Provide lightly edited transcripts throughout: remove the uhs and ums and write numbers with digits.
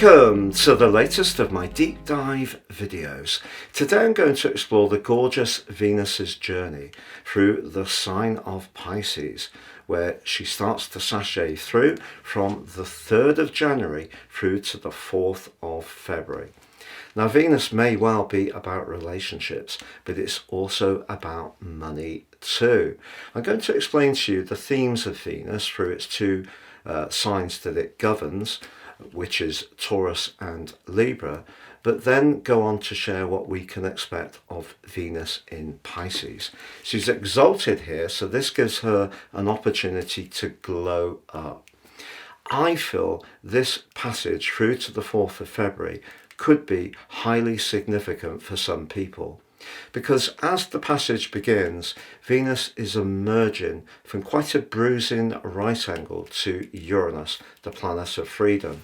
Welcome to the latest of my deep dive videos. Today I'm going to explore the gorgeous Venus's journey through the sign of Pisces, where she starts to sashay through from the 3rd of January through to the 4th of February. Now Venus may well be about relationships, but it's also about money too. I'm going to explain to you the themes of Venus through its two signs that it governs, which is Taurus and Libra, but then go on to share what we can expect of Venus in Pisces. She's exalted here, so this gives her an opportunity to glow up. I feel this passage through to the 4th of February could be highly significant for some people, because as the passage begins, Venus is emerging from quite a bruising right angle to Uranus, the planet of freedom.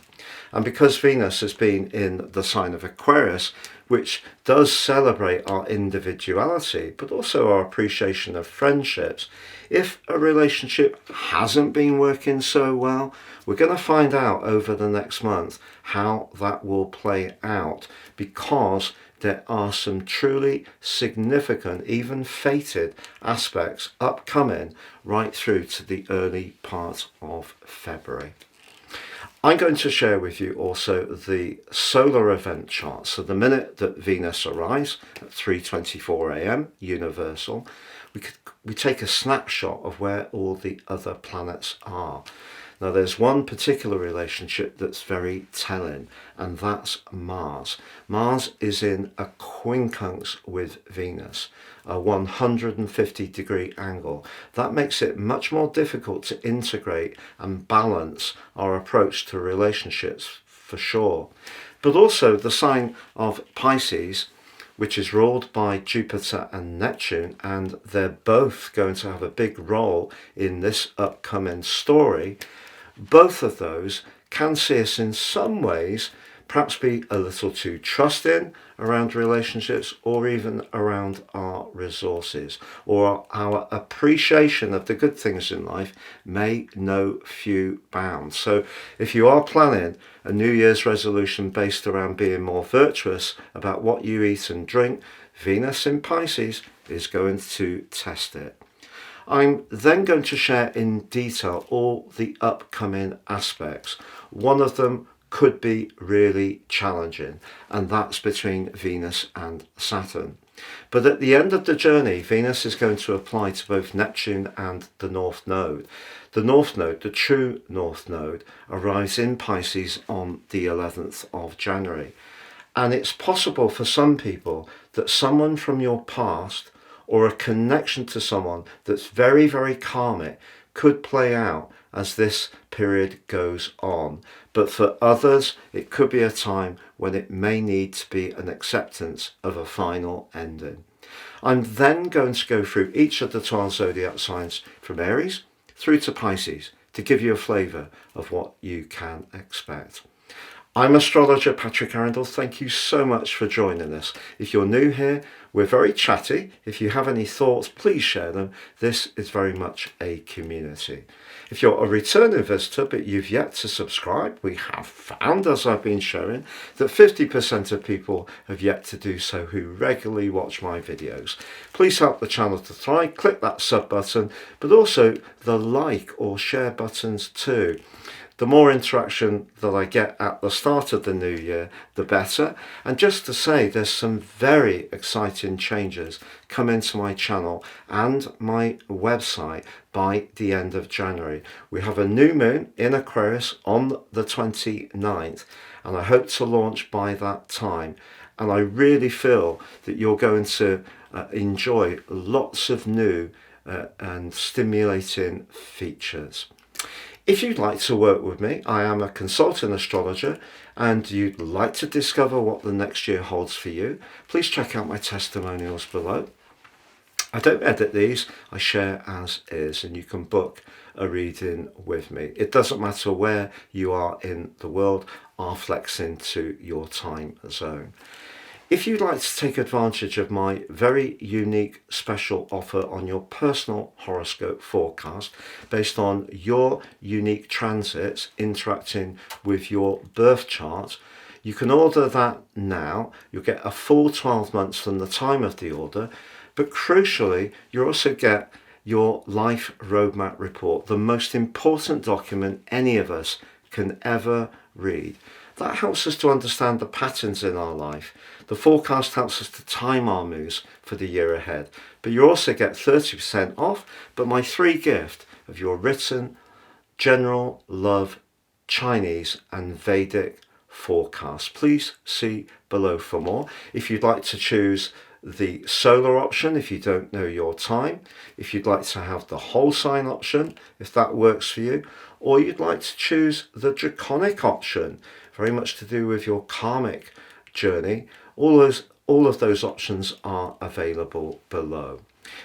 And because Venus has been in the sign of Aquarius, which does celebrate our individuality, but also our appreciation of friendships, if a relationship hasn't been working so well, we're going to find out over the next month how that will play out, because there are some truly significant, even fated aspects upcoming right through to the early part of February. I'm going to share with you also the solar event chart. So the minute that Venus arrives at 3:24 a.m. universal, we take a snapshot of where all the other planets are. Now there's one particular relationship that's very telling, and that's Mars. Mars is in a quincunx with Venus, a 150-degree angle. That makes it much more difficult to integrate and balance our approach to relationships, for sure. But also the sign of Pisces, which is ruled by Jupiter and Neptune, and they're both going to have a big role in this upcoming story. Both of those can see us in some ways perhaps be a little too trusting around relationships, or even around our resources, or our appreciation of the good things in life may know few bounds. So if you are planning a New Year's resolution based around being more virtuous about what you eat and drink, Venus in Pisces is going to test it. I'm then going to share in detail all the upcoming aspects. One of them could be really challenging, and that's between Venus and Saturn. But at the end of the journey, Venus is going to apply to both Neptune and the North Node. The North Node, the true North Node, arrives in Pisces on the 11th of January. And it's possible for some people that someone from your past, or a connection to someone that's very, very karmic, could play out as this period goes on. But for others, it could be a time when it may need to be an acceptance of a final ending. I'm then going to go through each of the 12 zodiac signs from Aries through to Pisces to give you a flavour of what you can expect. I'm astrologer Patrick Arundell. Thank you so much for joining us. If you're new here, we're very chatty. If you have any thoughts, please share them. This is very much a community. If you're a returning visitor but you've yet to subscribe, we have found, as I've been showing, that 50% of people have yet to do so who regularly watch my videos. Please help the channel to thrive. Click that sub button, but also the like or share buttons too. The more interaction that I get at the start of the new year, the better. And just to say, there's some very exciting changes coming to my channel and my website by the end of January. We have a new moon in Aquarius on the 29th, and I hope to launch by that time. And I really feel that you're going to enjoy lots of new and stimulating features. If you'd like to work with me, I am a consultant astrologer, and you'd like to discover what the next year holds for you, please check out my testimonials below. I don't edit these, I share as is, and you can book a reading with me. It doesn't matter where you are in the world, I'll flex into your time zone. If you'd like to take advantage of my very unique special offer on your personal horoscope forecast based on your unique transits interacting with your birth chart, you can order that now. You'll get a full 12 months from the time of the order, but crucially, you'll also get your life roadmap report, the most important document any of us can ever read. That helps us to understand the patterns in our life. The forecast helps us to time our moves for the year ahead. But you also get 30% off, but my free gift of your written, general, love, Chinese and Vedic forecast. Please see below for more. If you'd like to choose the solar option, if you don't know your time, if you'd like to have the whole sign option, if that works for you, or you'd like to choose the draconic option, very much to do with your karmic journey, all of those options are available below.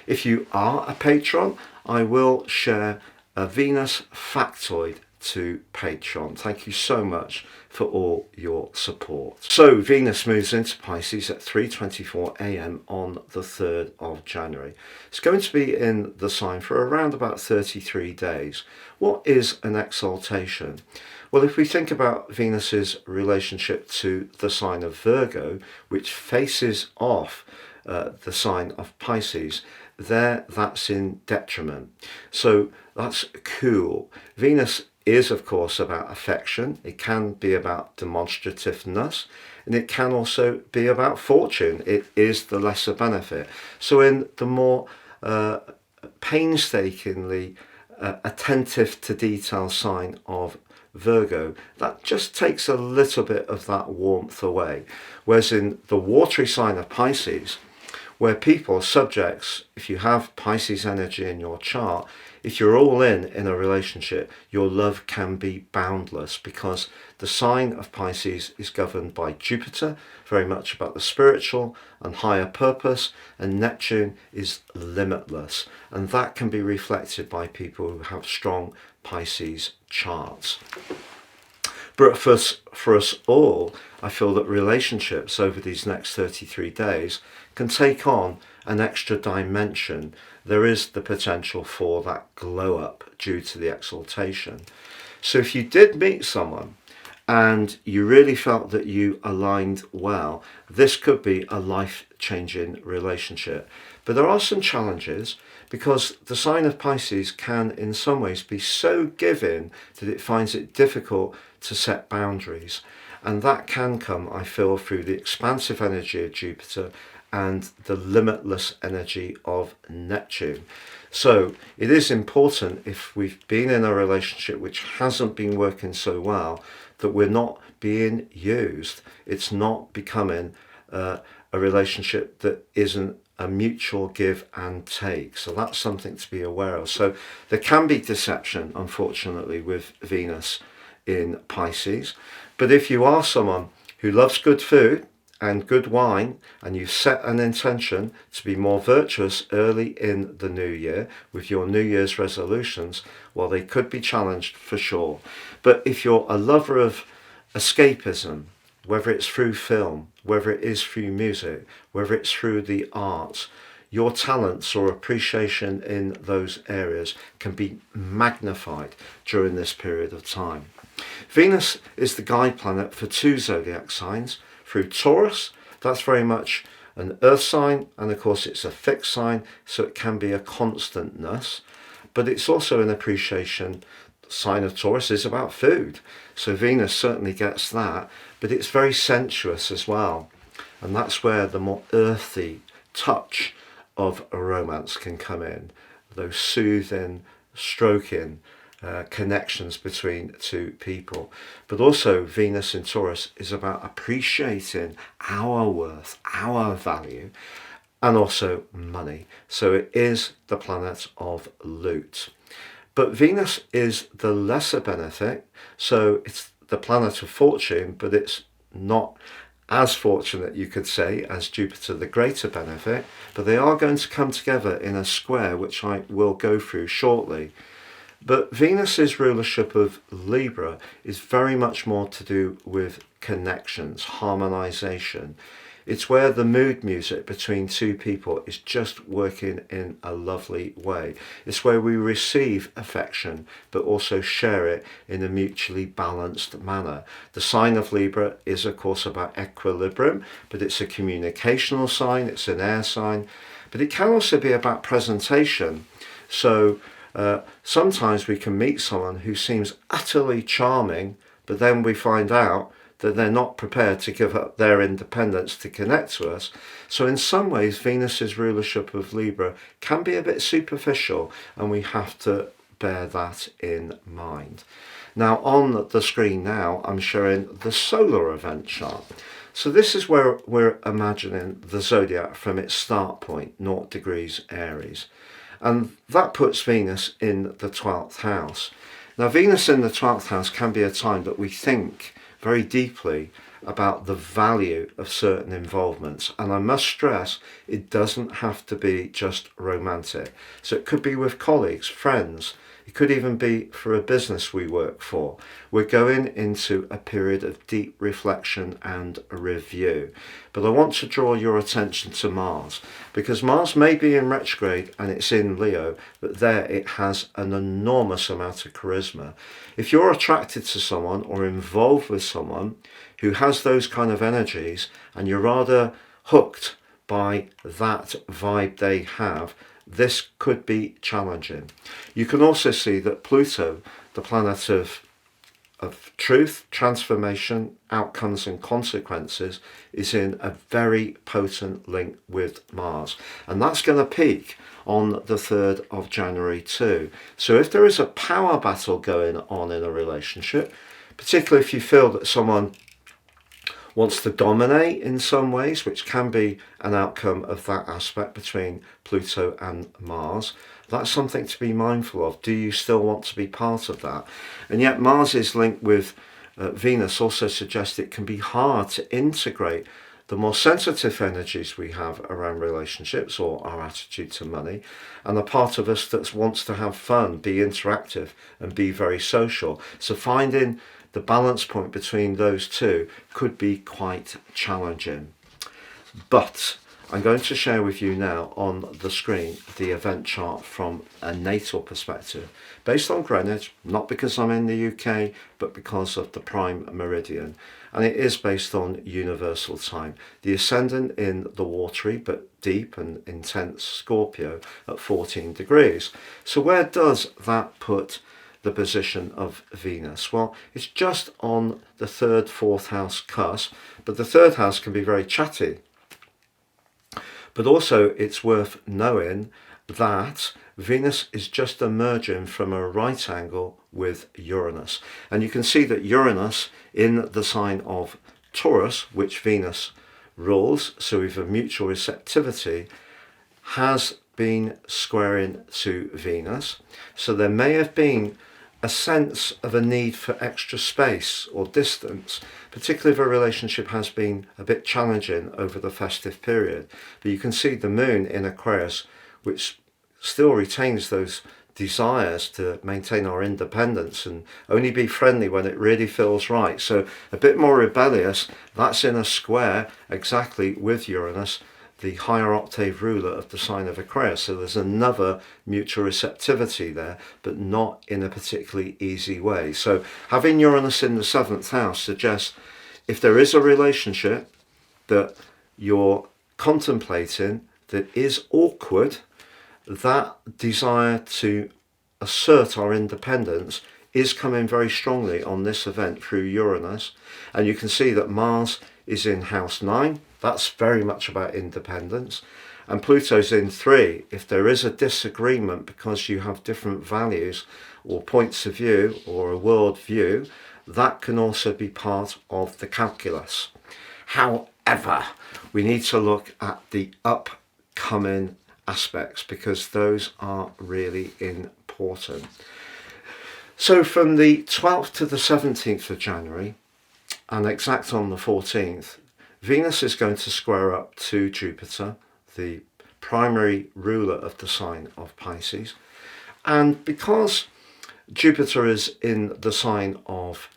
If you are a patron, I will share a Venus factoid to Patreon. Thank you so much for all your support. So Venus moves into Pisces at 3:24 a.m. on the 3rd of January. It's going to be in the sign for around about 33 days. What is an exaltation? Well, if we think about Venus's relationship to the sign of Virgo, which faces off the sign of Pisces, that's in detriment. So that's cool. Venus is, of course, about affection. It can be about demonstrativeness, and it can also be about fortune. It is the lesser benefit. So in the more painstakingly attentive to detail sign of Virgo, that just takes a little bit of that warmth away. Whereas in the watery sign of Pisces, where people, subjects, if you have Pisces energy in your chart, if you're all in a relationship, your love can be boundless, because the sign of Pisces is governed by Jupiter, very much about the spiritual and higher purpose, and Neptune is limitless, and that can be reflected by people who have strong Pisces charts. But for us all, I feel that relationships over these next 33 days can take on an extra dimension. There is the potential for that glow up due to the exaltation. So if you did meet someone and you really felt that you aligned well, this could be a life-changing relationship. But there are some challenges, because the sign of Pisces can in some ways be so giving that it finds it difficult to set boundaries. And that can come, I feel, through the expansive energy of Jupiter and the limitless energy of Neptune. So it is important, if we've been in a relationship which hasn't been working so well, that we're not being used. It's not becoming a relationship that isn't a mutual give and take. So that's something to be aware of. So there can be deception, unfortunately, with Venus in Pisces. But if you are someone who loves good food and good wine, and you set an intention to be more virtuous early in the new year with your New Year's resolutions, well, they could be challenged for sure. But if you're a lover of escapism, whether it's through film, whether it is through music, whether it's through the arts, your talents or appreciation in those areas can be magnified during this period of time. Venus is the guide planet for 2 zodiac signs. Through Taurus, that's very much an earth sign, and of course it's a fixed sign, so it can be a constantness, but it's also an appreciation. The sign of Taurus is about food, so Venus certainly gets that, but it's very sensuous as well, and that's where the more earthy touch of a romance can come in, those soothing, stroking connections between two people. But also Venus in Taurus is about appreciating our worth, our value, and also money. So it is the planet of loot. But Venus is the lesser benefit, so it's the planet of fortune, but it's not as fortunate, you could say, as Jupiter, the greater benefit. But they are going to come together in a square, which I will go through shortly. But Venus's rulership of Libra is very much more to do with connections, harmonization. It's where the mood music between two people is just working in a lovely way. It's where we receive affection but also share it in a mutually balanced manner. The sign of Libra is of course about equilibrium, but it's a communicational sign, it's an air sign, but it can also be about presentation. So sometimes we can meet someone who seems utterly charming, but then we find out that they're not prepared to give up their independence to connect to us. So in some ways, Venus's rulership of Libra can be a bit superficial, and we have to bear that in mind. Now on the screen now, I'm showing the solar event chart. So this is where we're imagining the zodiac from its start point, 0 degrees Aries. And that puts Venus in the 12th house. Now Venus in the 12th house can be a time that we think very deeply about the value of certain involvements, and I must stress it doesn't have to be just romantic. So it could be with colleagues, friends, it could even be for a business we work for. We're going into a period of deep reflection and review. But I want to draw your attention to Mars, because Mars may be in retrograde and it's in Leo, but there it has an enormous amount of charisma. If you're attracted to someone or involved with someone who has those kind of energies and you're rather hooked by that vibe they have, this could be challenging. You can also see that Pluto, the planet of truth, transformation, outcomes and consequences, is in a very potent link with Mars. And that's going to peak on the 3rd of January too. So if there is a power battle going on in a relationship, particularly if you feel that someone wants to dominate in some ways, which can be an outcome of that aspect between Pluto and Mars, that's something to be mindful of. Do you still want to be part of that? And yet Mars is linked with Venus also suggests it can be hard to integrate the more sensitive energies we have around relationships or our attitude to money, and the part of us that wants to have fun, be interactive and be very social. So finding the balance point between those two could be quite challenging. But I'm going to share with you now on the screen the event chart from a natal perspective, based on Greenwich, not because I'm in the UK, but because of the prime meridian. And it is based on universal time. The ascendant in the watery but deep and intense Scorpio at 14 degrees. So where does that put the position of Venus? Well, it's just on the 3rd, 4th house cusp, but the 3rd house can be very chatty. But also it's worth knowing that Venus is just emerging from a right angle with Uranus. And you can see that Uranus in the sign of Taurus, which Venus rules, so with a mutual receptivity, has been squaring to Venus. So there may have been a sense of a need for extra space or distance, particularly if a relationship has been a bit challenging over the festive period. But you can see the moon in Aquarius, which still retains those desires to maintain our independence and only be friendly when it really feels right. So a bit more rebellious, that's in a square exactly with Uranus, the higher octave ruler of the sign of Aquarius. So there's another mutual receptivity there, but not in a particularly easy way. So having Uranus in the 7th house suggests if there is a relationship that you're contemplating that is awkward, that desire to assert our independence is coming very strongly on this event through Uranus. And you can see that Mars is in house 9. That's very much about independence. And Pluto's in 3. If there is a disagreement because you have different values or points of view or a world view, that can also be part of the calculus. However, we need to look at the upcoming aspects because those are really important. So from the 12th to the 17th of January, and exact on the 14th, Venus is going to square up to Jupiter, the primary ruler of the sign of Pisces. And because Jupiter is in the sign of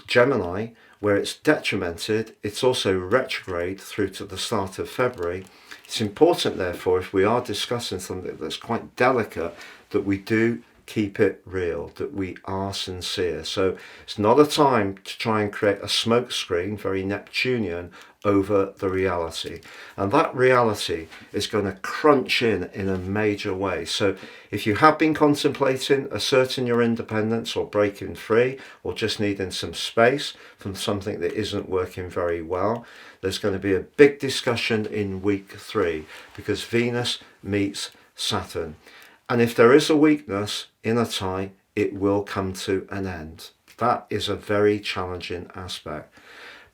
Gemini, where it's detrimented. It's also retrograde through to the start of February. It's important, therefore, if we are discussing something that's quite delicate, that we do keep it real, that we are sincere. So it's not a time to try and create a smoke screen, very Neptunian, over the reality. And that reality is going to crunch in a major way. So if you have been contemplating asserting your independence or breaking free, or just needing some space from something that isn't working very well, there's going to be a big discussion in week 3, because Venus meets Saturn. And if there is a weakness in a tie, it will come to an end. That is a very challenging aspect.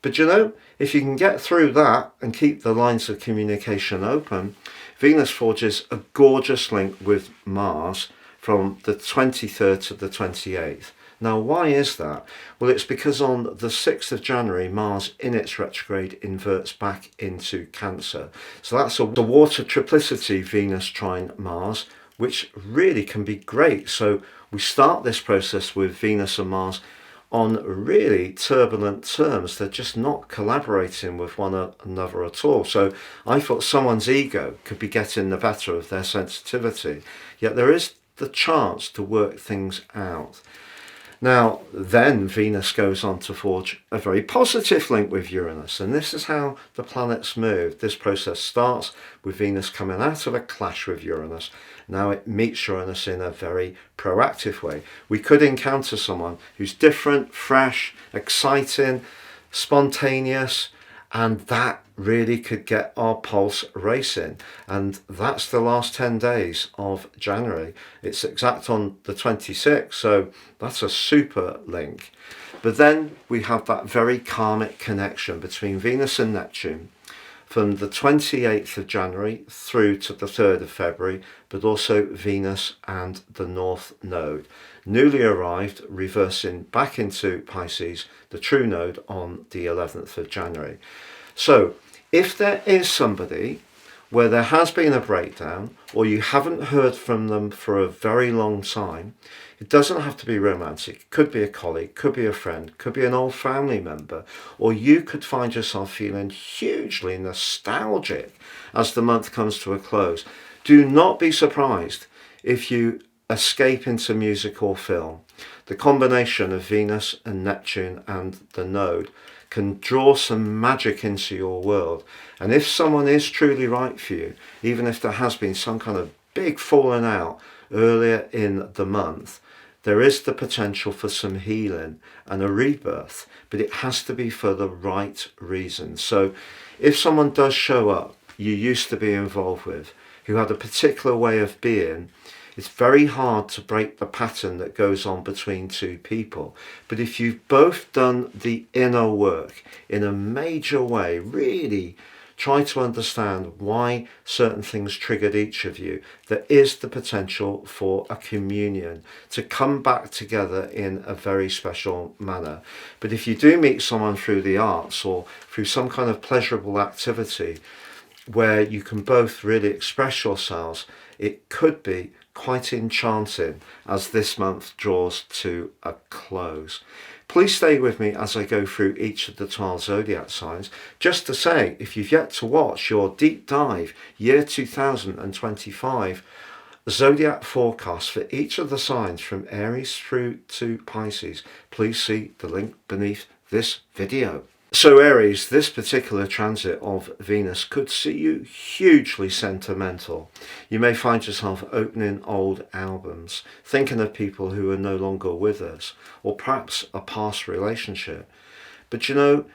But you know, if you can get through that and keep the lines of communication open, Venus forges a gorgeous link with Mars from the 23rd to the 28th. Now, why is that? Well, it's because on the 6th of January, Mars in its retrograde inverts back into Cancer. So that's the water triplicity Venus trine Mars, which really can be great. So we start this process with Venus and Mars on really turbulent terms. They're just not collaborating with one another at all. So I thought someone's ego could be getting the better of their sensitivity. Yet there is the chance to work things out. Now, then Venus goes on to forge a very positive link with Uranus, and this is how the planets move. This process starts with Venus coming out of a clash with Uranus. Now it meets Uranus in a very proactive way. We could encounter someone who's different, fresh, exciting, spontaneous, and that really could get our pulse racing. And that's the last 10 days of January. It's exact on the 26th, so that's a super link. But then we have that very karmic connection between Venus and Neptune from the 28th of January through to the 3rd of February, but also Venus and the North Node. Newly arrived, reversing back into Pisces, the true node on the 11th of January. So if there is somebody where there has been a breakdown, or you haven't heard from them for a very long time, it doesn't have to be romantic. It could be a colleague, could be a friend, could be an old family member, or you could find yourself feeling hugely nostalgic as the month comes to a close. Do not be surprised if you escape into music or film. The combination of Venus and Neptune and the node can draw some magic into your world. And if someone is truly right for you, even if there has been some kind of big falling out earlier in the month, there is the potential for some healing and a rebirth, but it has to be for the right reasons. So if someone does show up you used to be involved with, who had a particular way of being, it's very hard to break the pattern that goes on between two people. But if you've both done the inner work in a major way, really try to understand why certain things triggered each of you, there is the potential for a communion to come back together in a very special manner. But if you do meet someone through the arts or through some kind of pleasurable activity where you can both really express yourselves, it could be quite enchanting as this month draws to a close. Please stay with me as I go through each of the 12 zodiac signs. Just to say, if you've yet to watch your deep dive year 2025 zodiac forecast for each of the signs from Aries through to Pisces, please see the link beneath this video. So Aries, this particular transit of Venus could see you hugely sentimental. You may find yourself opening old albums, thinking of people who are no longer with us, or perhaps a past relationship. But you know,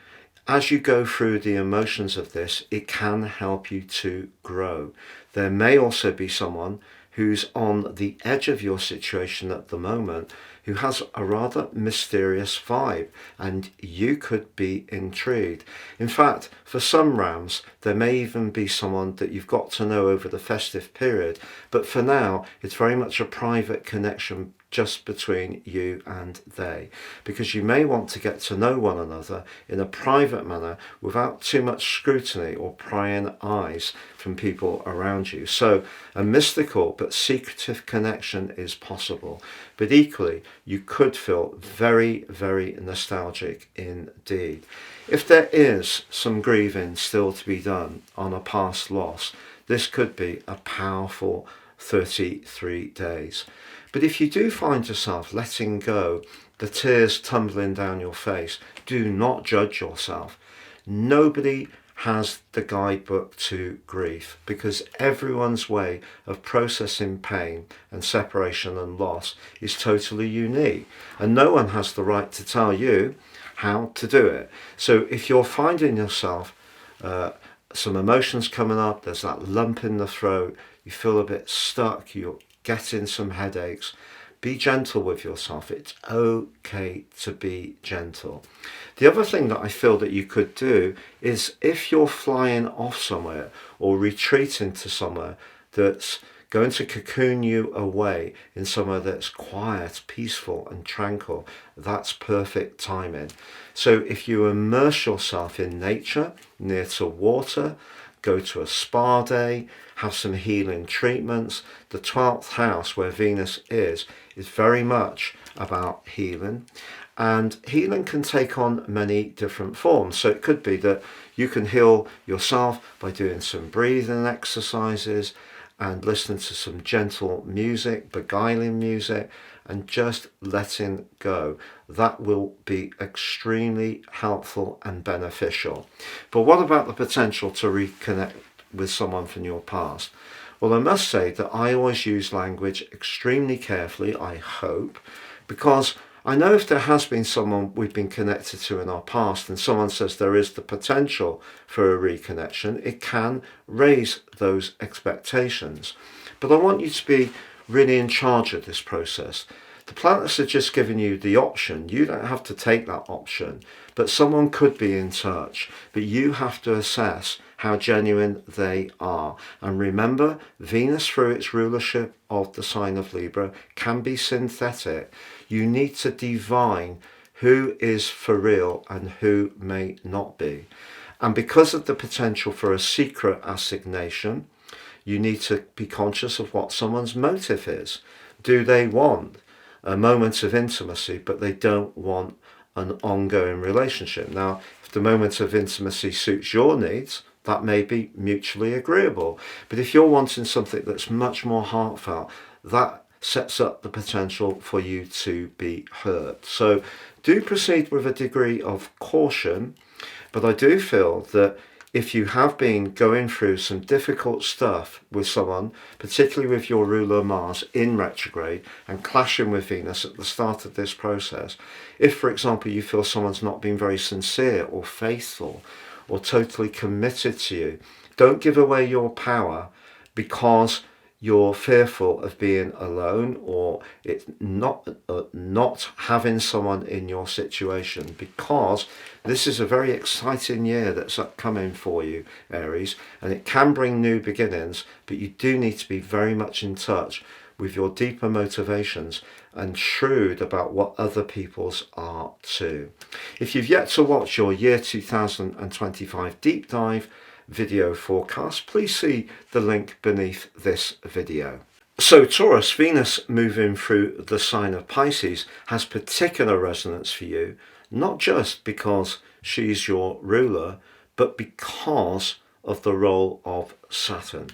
as you go through the emotions of this, it can help you to grow. There may also be someone who's on the edge of your situation at the moment, who has a rather mysterious vibe, and you could be intrigued. In fact, for some rams, there may even be someone that you've got to know over the festive period, but for now, it's very much a private connection just between you and they, because you may want to get to know one another in a private manner without too much scrutiny or prying eyes from people around you. So a mystical but secretive connection is possible, but equally you could feel very, very nostalgic indeed. If there is some grieving still to be done on a past loss, this could be a powerful 33 days. But if you do find yourself letting go, the tears tumbling down your face, do not judge yourself. Nobody has the guidebook to grief, because everyone's way of processing pain and separation and loss is totally unique, and no one has the right to tell you how to do it. So if you're finding yourself some emotions coming up, there's that lump in the throat, you feel a bit stuck, you're getting some headaches, be gentle with yourself. It's okay to be gentle. The other thing that I feel that you could do is, if you're flying off somewhere or retreating to somewhere that's going to cocoon you away in somewhere that's quiet, peaceful and tranquil, that's perfect timing. So if you immerse yourself in nature, near to water, go to a spa day, have some healing treatments. The 12th house, where Venus is very much about healing. And healing can take on many different forms. So it could be that you can heal yourself by doing some breathing exercises and listening to some gentle music, beguiling music, and just letting go. That will be extremely helpful and beneficial. But what about the potential to reconnect with someone from your past? Well, I must say that I always use language extremely carefully, I hope, because I know if there has been someone we've been connected to in our past and someone says there is the potential for a reconnection, it can raise those expectations. But I want you to be really in charge of this process. The planets are just giving you the option. You don't have to take that option, but someone could be in touch, but you have to assess how genuine they are. And remember, Venus, through its rulership of the sign of Libra, can be synthetic. You need to divine who is for real and who may not be. And because of the potential for a secret assignation, you need to be conscious of what someone's motive is. Do they want a moment of intimacy, but they don't want an ongoing relationship? Now, if the moment of intimacy suits your needs, that may be mutually agreeable. But if you're wanting something that's much more heartfelt, that sets up the potential for you to be hurt. So do proceed with a degree of caution, but I do feel that if you have been going through some difficult stuff with someone, particularly with your ruler Mars in retrograde and clashing with Venus at the start of this process, if, for example, you feel someone's not been very sincere or faithful or totally committed to you, don't give away your power because you're fearful of being alone or it's not having someone in your situation, because this is a very exciting year that's upcoming for you, Aries, and it can bring new beginnings, but you do need to be very much in touch with your deeper motivations and shrewd about what other people's are too. If you've yet to watch your year 2025 deep dive video forecast, please see the link beneath this video. So Taurus, Venus moving through the sign of Pisces has particular resonance for you, not just because she's your ruler, but because of the role of Saturn.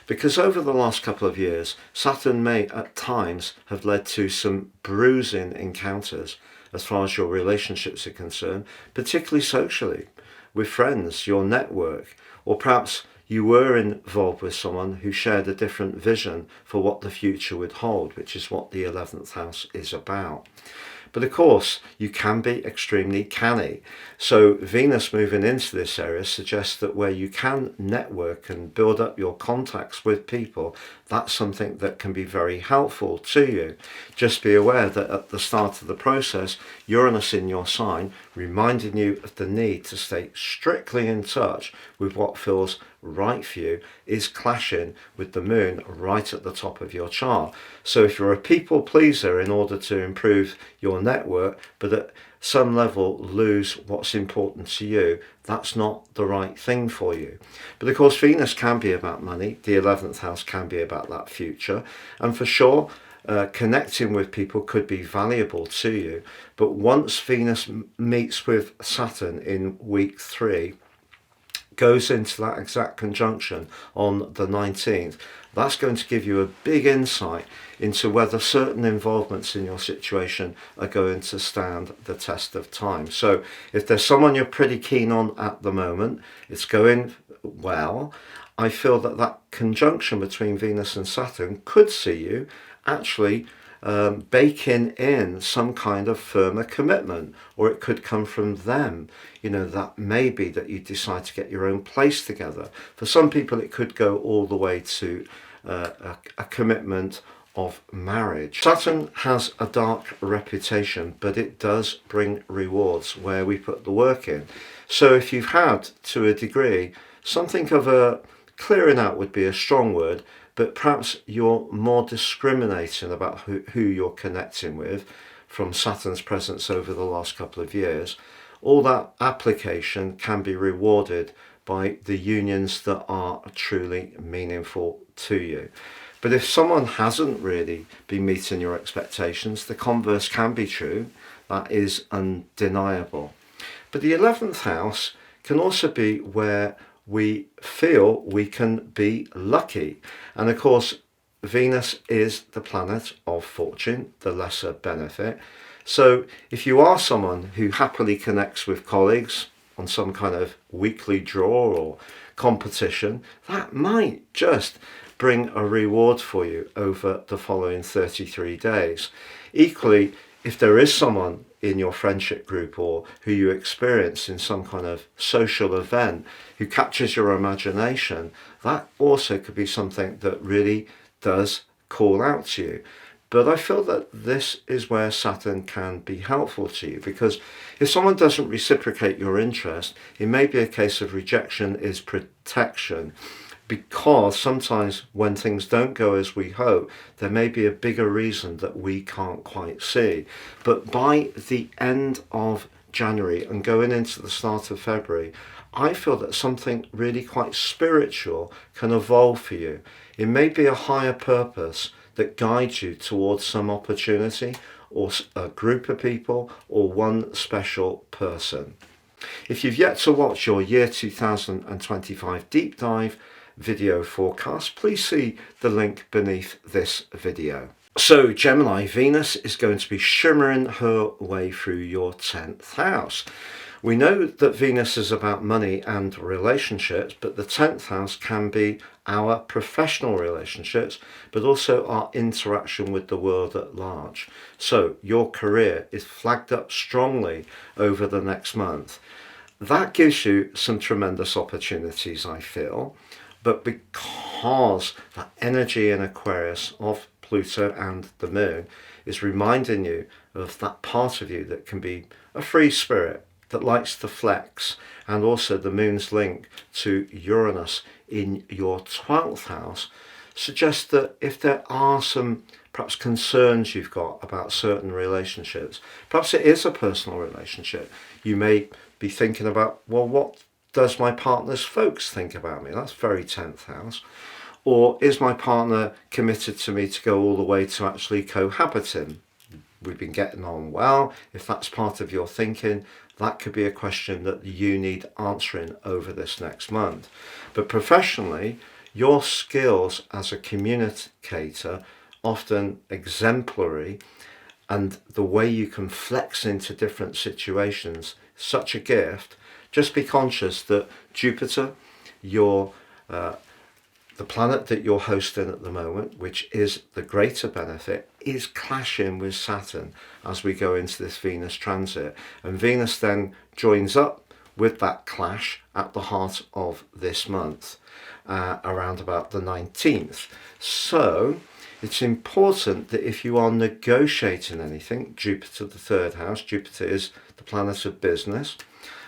Because over the last couple of years, Saturn may at times have led to some bruising encounters as far as your relationships are concerned, particularly socially, with friends, your network, or perhaps you were involved with someone who shared a different vision for what the future would hold, which is what the 11th house is about. But of course, you can be extremely canny. So Venus moving into this area suggests that where you can network and build up your contacts with people, that's something that can be very helpful to you. Just be aware that at the start of the process, Uranus in your sign, reminding you of the need to stay strictly in touch with what feels right for you is clashing with the moon right at the top of your chart. So if you're a people pleaser in order to improve your network, but at some level lose what's important to you, that's not the right thing for you. But of course, Venus can be about money. The 11th house can be about that future. And for sure, connecting with people could be valuable to you. But once Venus meets with Saturn in week 3, goes into that exact conjunction on the 19th, that's going to give you a big insight into whether certain involvements in your situation are going to stand the test of time. So if there's someone you're pretty keen on at the moment, it's going well, I feel that that conjunction between Venus and Saturn could see you actually baking in some kind of firmer commitment, or it could come from them. You know, that may be that you decide to get your own place together. For some people, it could go all the way to a commitment of marriage. Saturn has a dark reputation, but it does bring rewards where we put the work in. So if you've had, to a degree, something of a clearing out would be a strong word, but perhaps you're more discriminating about who you're connecting with from Saturn's presence over the last couple of years, all that application can be rewarded by the unions that are truly meaningful to you. But if someone hasn't really been meeting your expectations, the converse can be true. That is undeniable. But the 11th house can also be where we feel we can be lucky. And of course, Venus is the planet of fortune, the lesser benefit. So if you are someone who happily connects with colleagues on some kind of weekly draw or competition, that might just bring a reward for you over the following 33 days. Equally, if there is someone in your friendship group or who you experience in some kind of social event who captures your imagination, that also could be something that really does call out to you. But I feel that this is where Saturn can be helpful to you, because if someone doesn't reciprocate your interest, it may be a case of rejection is protection. Because sometimes when things don't go as we hope, there may be a bigger reason that we can't quite see. But by the end of January and going into the start of February, I feel that something really quite spiritual can evolve for you. It may be a higher purpose that guides you towards some opportunity or a group of people or one special person. If you've yet to watch your year 2025 deep dive video forecast, please see the link beneath this video. So Gemini, Venus is going to be shimmering her way through your 10th house. We know that Venus is about money and relationships, but the 10th house can be our professional relationships, but also our interaction with the world at large. So your career is flagged up strongly over the next month. That gives you some tremendous opportunities, I feel. But because that energy in Aquarius of Pluto and the moon is reminding you of that part of you that can be a free spirit, that likes to flex, and also the moon's link to Uranus in your 12th house, suggests that if there are some perhaps concerns you've got about certain relationships, perhaps it is a personal relationship, you may be thinking about, well, what does my partner's folks think about me? That's very 10th house. Or is my partner committed to me to go all the way to actually cohabiting? We've been getting on well. If that's part of your thinking, that could be a question that you need answering over this next month. But professionally, your skills as a communicator, often exemplary, and the way you can flex into different situations, such a gift. Just be conscious that Jupiter, the planet that you're hosting at the moment, which is the greater benefit, is clashing with Saturn as we go into this Venus transit. And Venus then joins up with that clash at the heart of this month, around about the 19th. So it's important that if you are negotiating anything, Jupiter, the third house, Jupiter is the planet of business,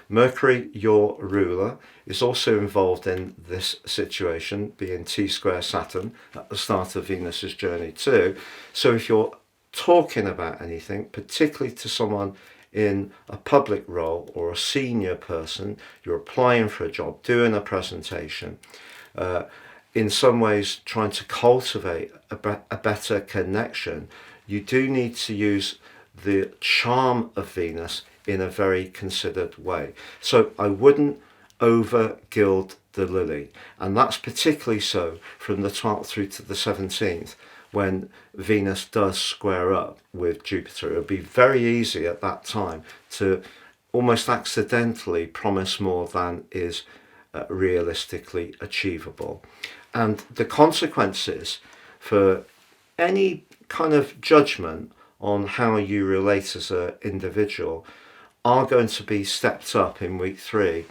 Mercury, your ruler, is also involved in this situation, being T-square Saturn at the start of Venus's journey too. So if you're talking about anything, particularly to someone in a public role or a senior person, you're applying for a job, doing a presentation, in some ways trying to cultivate a better connection, you do need to use the charm of Venus in a very considered way. So I wouldn't over gild the lily, and that's particularly so from the 12th through to the 17th, when Venus does square up with Jupiter. It'll be very easy at that time to almost accidentally promise more than is realistically achievable. And the consequences for any kind of judgment on how you relate as an individual are going to be stepped up in week 3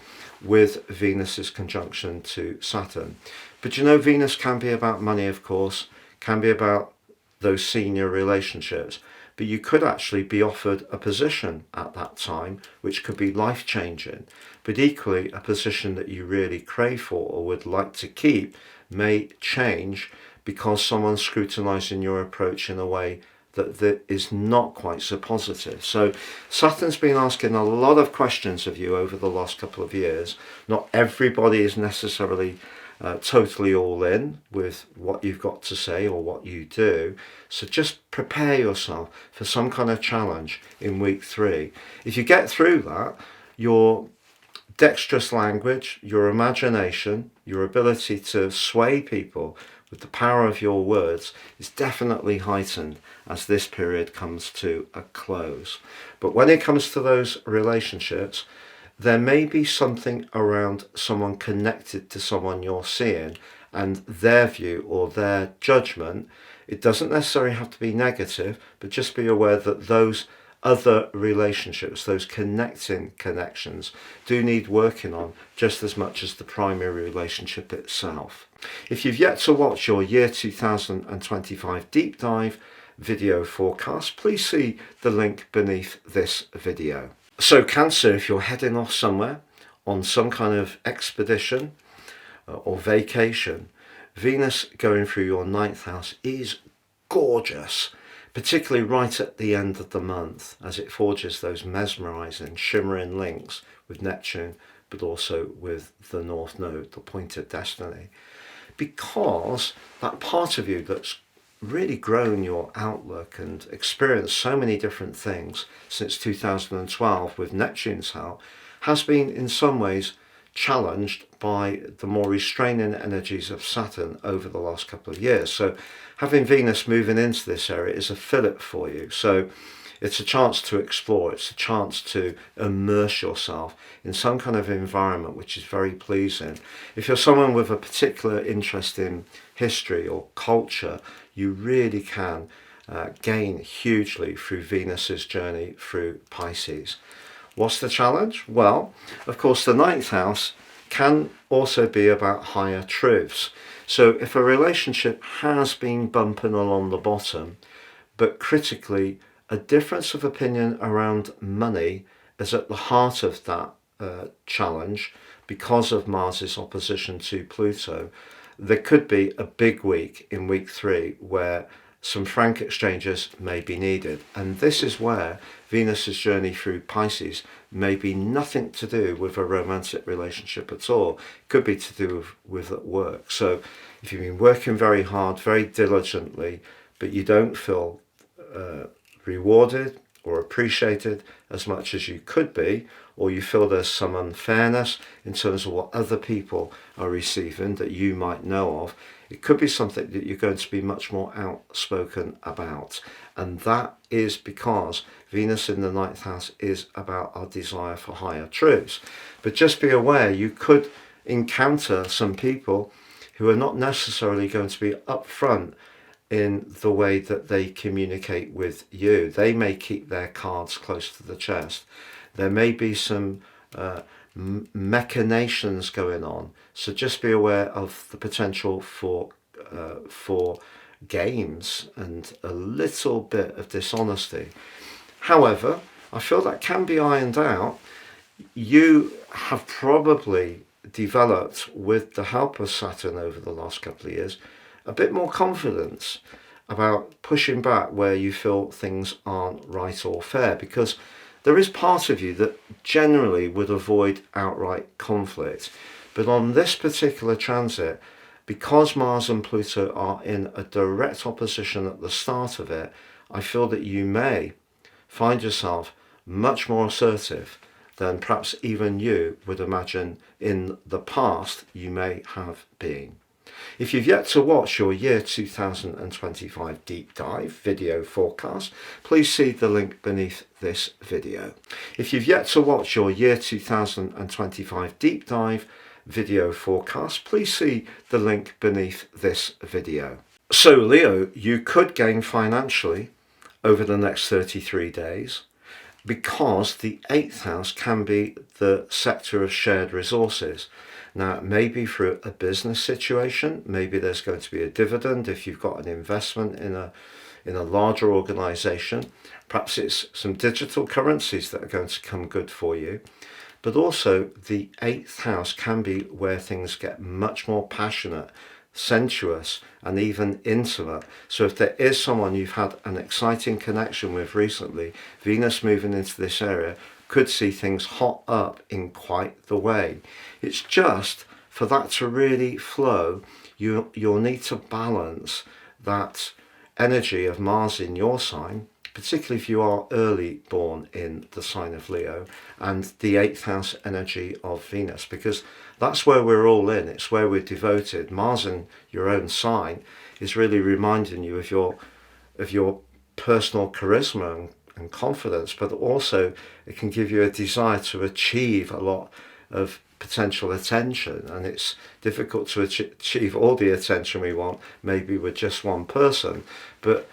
with Venus's conjunction to Saturn. But you know, Venus can be about money, of course, can be about those senior relationships, but you could actually be offered a position at that time which could be life-changing, but equally a position that you really crave for or would like to keep may change because someone's scrutinizing your approach in a way that is not quite so positive. So Saturn's been asking a lot of questions of you over the last couple of years. Not everybody is necessarily totally all in with what you've got to say or what you do. So just prepare yourself for some kind of challenge in week 3. If you get through that, your dexterous language, your imagination, your ability to sway people with the power of your words is definitely heightened as this period comes to a close. But when it comes to those relationships, there may be something around someone connected to someone you're seeing and their view or their judgment. It doesn't necessarily have to be negative, but just be aware that those other relationships, those connections, do need working on just as much as the primary relationship itself. If you've yet to watch your year 2025 deep dive video forecast, please see the link beneath this video. So Cancer, if you're heading off somewhere on some kind of expedition or vacation, Venus going through your 9th house is gorgeous, particularly right at the end of the month as it forges those mesmerizing, shimmering links with Neptune, but also with the North Node, the point of destiny. Because that part of you that's really grown your outlook and experienced so many different things since 2012 with Neptune's help has been in some ways challenged by the more restraining energies of Saturn over the last couple of years. So having Venus moving into this area is a fillip for you. So it's a chance to explore, it's a chance to immerse yourself in some kind of environment which is very pleasing. If you're someone with a particular interest in history or culture, you really can gain hugely through Venus's journey through Pisces. What's the challenge? Well, of course, the 9th house can also be about higher truths. So if a relationship has been bumping along the bottom, but critically, a difference of opinion around money is at the heart of that challenge because of Mars's opposition to Pluto, there could be a big week in week 3 where some frank exchanges may be needed. And this is where Venus's journey through Pisces may be nothing to do with a romantic relationship at all. It could be to do with at work. So if you've been working very hard, very diligently, but you don't feel rewarded or appreciated as much as you could be, or you feel there's some unfairness in terms of what other people are receiving that you might know of, it could be something that you're going to be much more outspoken about. And that is because Venus in the 9th house is about our desire for higher truths. But just be aware, you could encounter some people who are not necessarily going to be upfront in the way that they communicate with you. They may keep their cards close to the chest. There may be some machinations going on. So just be aware of the potential for games and a little bit of dishonesty. However, I feel that can be ironed out you have probably developed, with the help of Saturn over the last couple of years, a bit more confidence about pushing back where you feel things aren't right or fair, because there is part of you that generally would avoid outright conflict. But on this particular transit, because Mars and Pluto are in a direct opposition at the start of it, I feel that you may find yourself much more assertive than perhaps even you would imagine in the past you may have been. If you've yet to watch your year 2025 deep dive video forecast, please see the link beneath this video. If you've yet to watch your year 2025 deep dive video forecast, please see the link beneath this video. So Leo, you could gain financially over the next 33 days, because the 8th house can be the sector of shared resources. Now, maybe through a business situation, maybe there's going to be a dividend if you've got an investment in a larger organization. Perhaps it's some digital currencies that are going to come good for you. But also the 8th house can be where things get much more passionate, sensuous, and even intimate. So if there is someone you've had an exciting connection with recently, Venus moving into this area could see things hot up in quite the way. It's just, for that to really flow, you'll need to balance that energy of Mars in your sign, particularly if you are early born in the sign of Leo, and the 8th house energy of Venus, because that's where we're all in. It's where we're devoted. Mars in your own sign is really reminding you of your personal charisma and confidence, but also it can give you a desire to achieve a lot of potential attention, and it's difficult to achieve all the attention we want maybe with just one person. But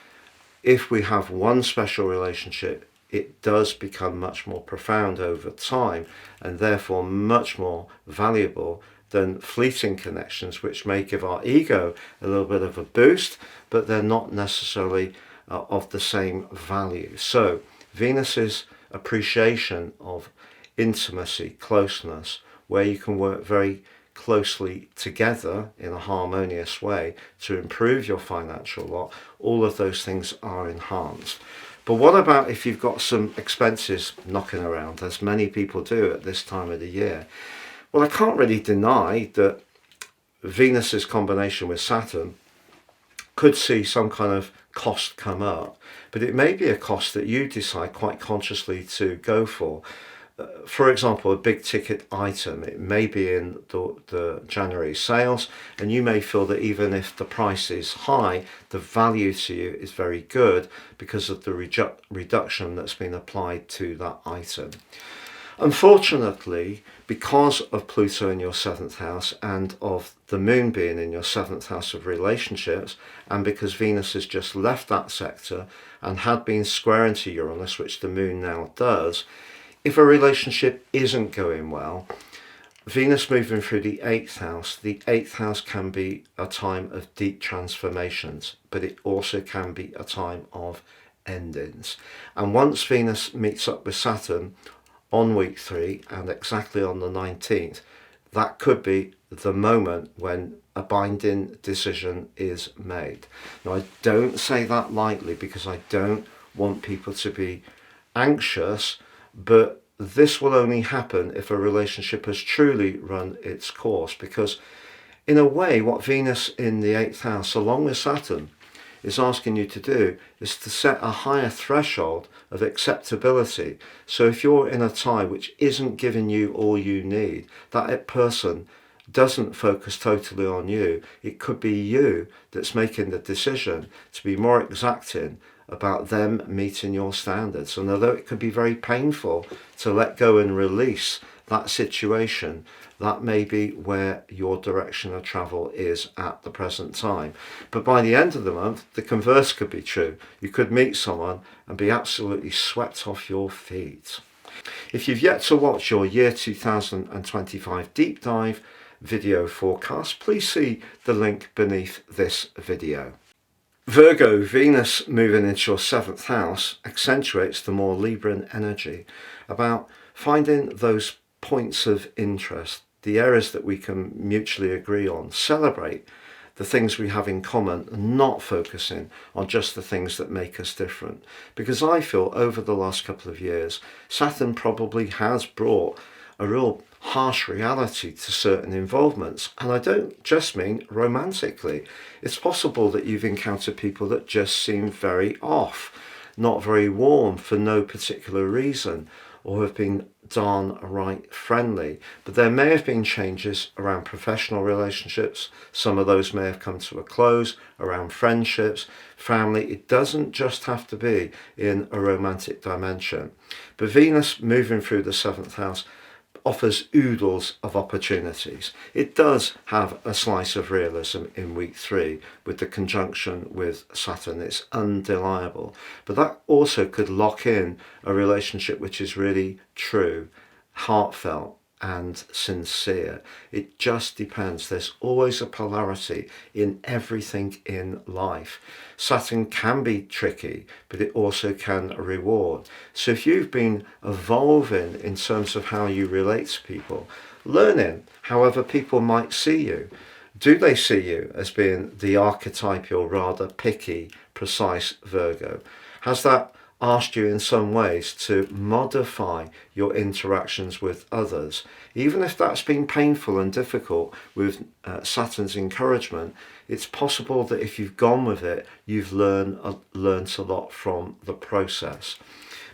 if we have one special relationship, it does become much more profound over time, and therefore much more valuable than fleeting connections, which may give our ego a little bit of a boost, but they're not necessarily of the same value. So Venus's appreciation of intimacy, closeness, where you can work very closely together in a harmonious way to improve your financial lot, all of those things are enhanced. But what about if you've got some expenses knocking around, as many people do at this time of the year? Well, I can't really deny that Venus's combination with Saturn could see some kind of cost come up, but it may be a cost that you decide quite consciously to go for. For example, a big ticket item, it may be in the January sales, and you may feel that even if the price is high, the value to you is very good because of the reduction that's been applied to that item. Unfortunately, because of Pluto in your 7th house and of the moon being in your 7th house of relationships, and because Venus has just left that sector and had been square into Uranus, which the moon now does, if a relationship isn't going well, Venus moving through the 8th house can be a time of deep transformations, but it also can be a time of endings. And once Venus meets up with Saturn on week 3 and exactly on the 19th, that could be the moment when a binding decision is made. Now, I don't say that lightly because I don't want people to be anxious, but this will only happen if a relationship has truly run its course, because in a way what Venus in the 8th house along with Saturn is asking you to do is to set a higher threshold of acceptability. So if you're in a tie which isn't giving you all you need, that person doesn't focus totally on you, it could be you that's making the decision to be more exacting about them meeting your standards. And although it could be very painful to let go and release that situation, that may be where your direction of travel is at the present time. But by the end of the month, the converse could be true. You could meet someone and be absolutely swept off your feet. If you've yet to watch your year 2025 deep dive video forecast, please see the link beneath this video. Virgo, Venus moving into your 7th house accentuates the more Libran energy about finding those points of interest, the areas that we can mutually agree on, celebrate the things we have in common, and not focusing on just the things that make us different. Because I feel over the last couple of years, Saturn probably has brought a real harsh reality to certain involvements. And I don't just mean romantically. It's possible that you've encountered people that just seem very off, not very warm for no particular reason, or have been darn right friendly. But there may have been changes around professional relationships. Some of those may have come to a close, around friendships, family. It doesn't just have to be in a romantic dimension. But Venus moving through the 7th house offers oodles of opportunities. It does have a slice of realism in week 3 with the conjunction with Saturn. It's undeniable. But that also could lock in a relationship which is really true, heartfelt, and sincere. It just depends. There's always a polarity in everything in life. Saturn can be tricky, but it also can reward. So if you've been evolving in terms of how you relate to people, learning however people might see you, do they see you as being the archetypal, rather picky, precise Virgo? Has that asked you in some ways to modify your interactions with others? Even if that's been painful and difficult with Saturn's encouragement, it's possible that if you've gone with it, you've learned a lot from the process.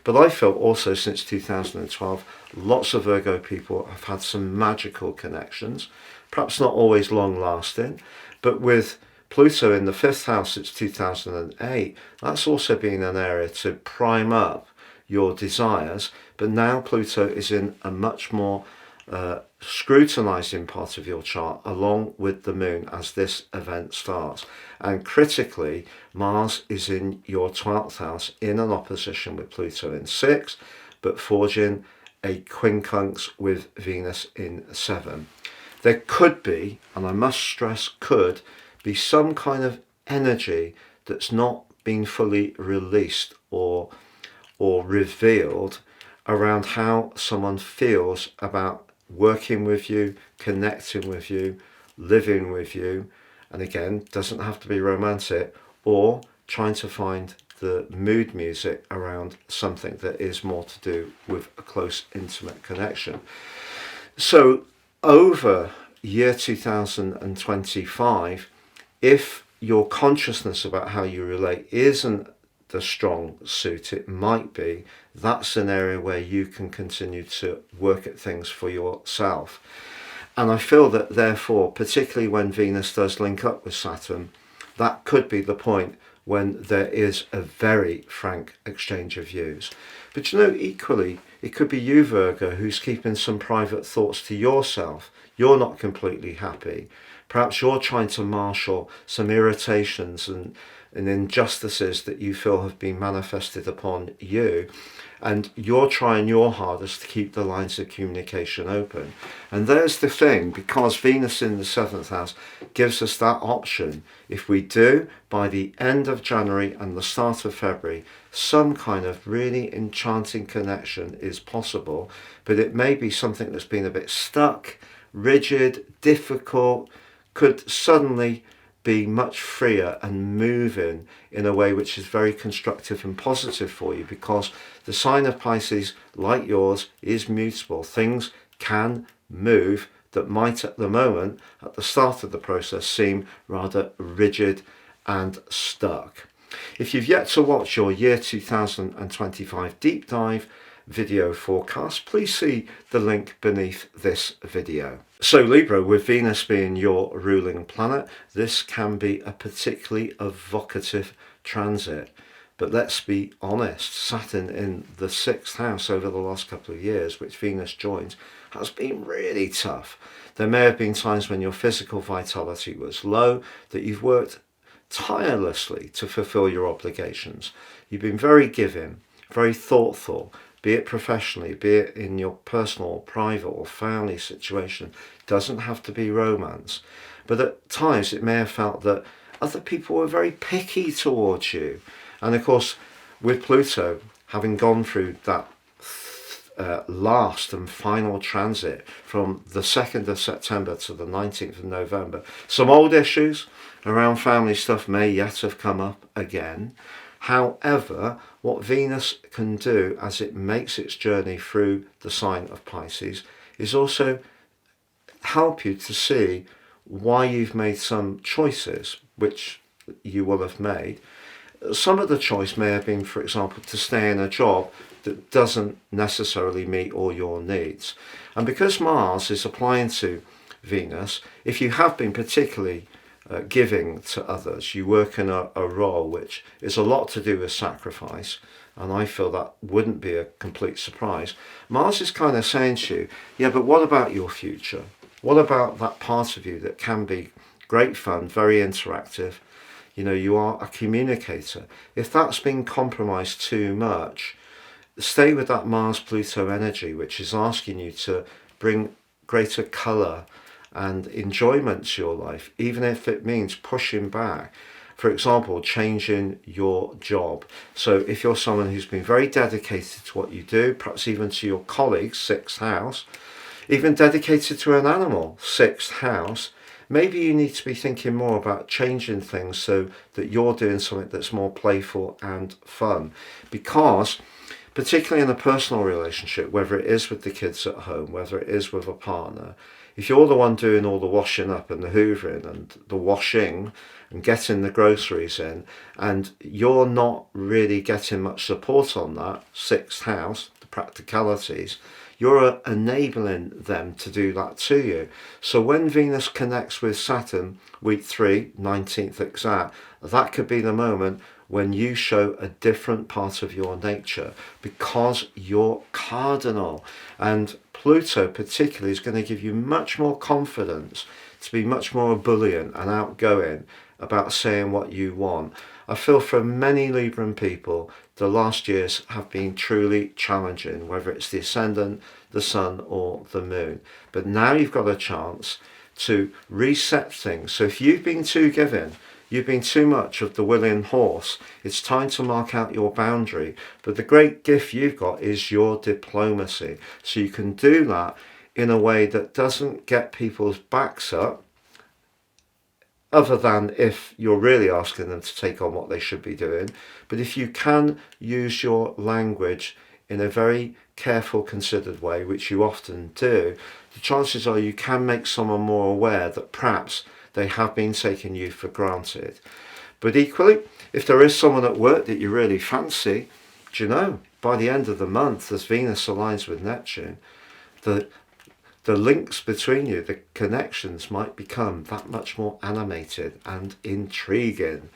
But I felt also since 2012, lots of Virgo people have had some magical connections, perhaps not always long lasting, but with Pluto in the 5th house since 2008, that's also been an area to prime up your desires. But now Pluto is in a much more scrutinizing part of your chart along with the moon as this event starts. And critically, Mars is in your 12th house in an opposition with Pluto in 6, but forging a quincunx with Venus in 7. There could be, and I must stress could, be some kind of energy that's not been fully released or revealed around how someone feels about working with you, connecting with you, living with you, and again, doesn't have to be romantic, or trying to find the mood music around something that is more to do with a close, intimate connection. So over year 2025, if your consciousness about how you relate isn't the strong suit it might be, that's an area where you can continue to work at things for yourself. And I feel that therefore, particularly when Venus does link up with Saturn, that could be the point when there is a very frank exchange of views. But you know, equally, it could be you, Virgo, who's keeping some private thoughts to yourself. You're not completely happy. Perhaps you're trying to marshal some irritations and injustices that you feel have been manifested upon you, and you're trying your hardest to keep the lines of communication open. And there's the thing, because Venus in the 7th house gives us that option. If we do, by the end of January and the start of February, some kind of really enchanting connection is possible, but it may be something that's been a bit stuck, rigid, difficult, could suddenly be much freer and moving in a way which is very constructive and positive for you, because the sign of Pisces, like yours, is mutable. Things can move that might at the moment, at the start of the process, seem rather rigid and stuck. If you've yet to watch your year 2025 deep dive video forecast, please see the link beneath this video. So Libra, with Venus being your ruling planet, this can be a particularly evocative transit. But let's be honest, Saturn in the 6th house over the last couple of years, which Venus joins, has been really tough. There may have been times when your physical vitality was low, that you've worked tirelessly to fulfill your obligations. You've been very giving, very thoughtful, be it professionally, be it in your personal, private or family situation. It doesn't have to be romance. But at times it may have felt that other people were very picky towards you. And of course, with Pluto having gone through that last and final transit from the 2nd of September to the 19th of November. Some old issues around family stuff may yet have come up again. However, what Venus can do as it makes its journey through the sign of Pisces is also help you to see why you've made some choices which you will have made. Some of the choice may have been, for example, to stay in a job that doesn't necessarily meet all your needs. And because Mars is applying to Venus, if you have been particularly giving to others, you work in a role which is a lot to do with sacrifice, and I feel that wouldn't be a complete surprise. Mars is kind of saying to you, yeah, but what about your future? What about that part of you that can be great fun, very interactive? You know, you are a communicator. If that's been compromised too much, stay with that Mars-Pluto energy, which is asking you to bring greater colour and enjoyment to your life, even if it means pushing back. For example, changing your job. So if you're someone who's been very dedicated to what you do, perhaps even to your colleagues, 6th house, even dedicated to an animal, 6th house, maybe you need to be thinking more about changing things so that you're doing something that's more playful and fun. Because particularly in a personal relationship, whether it is with the kids at home, whether it is with a partner, if you're the one doing all the washing up and the hoovering and the washing and getting the groceries in, and you're not really getting much support on that, 6th house, the practicalities, you're enabling them to do that to you. So when Venus connects with Saturn, week 3, 19th exact, that could be the moment when you show a different part of your nature because you're cardinal. And Pluto particularly is going to give you much more confidence to be much more ebullient and outgoing about saying what you want. I feel for many Libran people, the last years have been truly challenging, whether it's the ascendant, the sun or the moon. But now you've got a chance to reset things. So if you've been too giving, you've been too much of the willing horse, it's time to mark out your boundary. But the great gift you've got is your diplomacy. So you can do that in a way that doesn't get people's backs up, other than if you're really asking them to take on what they should be doing. But if you can use your language in a very careful, considered way, which you often do, the chances are you can make someone more aware that perhaps they have been taking you for granted. But equally, if there is someone at work that you really fancy, do you know, by the end of the month, as Venus aligns with Neptune, the links between you, the connections might become that much more animated and intriguing.